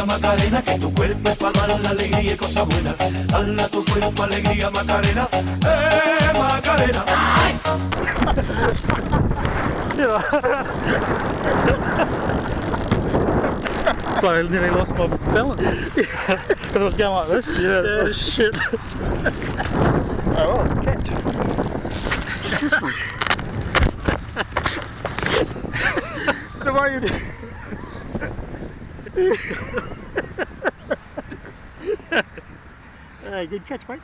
Macarena, que tu cuerpo es para dar la alegría y cosas buenas. Dale a tu cuerpo alegría, Macarena, Macarena. Sorry, I nearly lost my balance. Because I was going like this. Yeah, oh shit. Oh, catch. The way you did. Good catch, mate.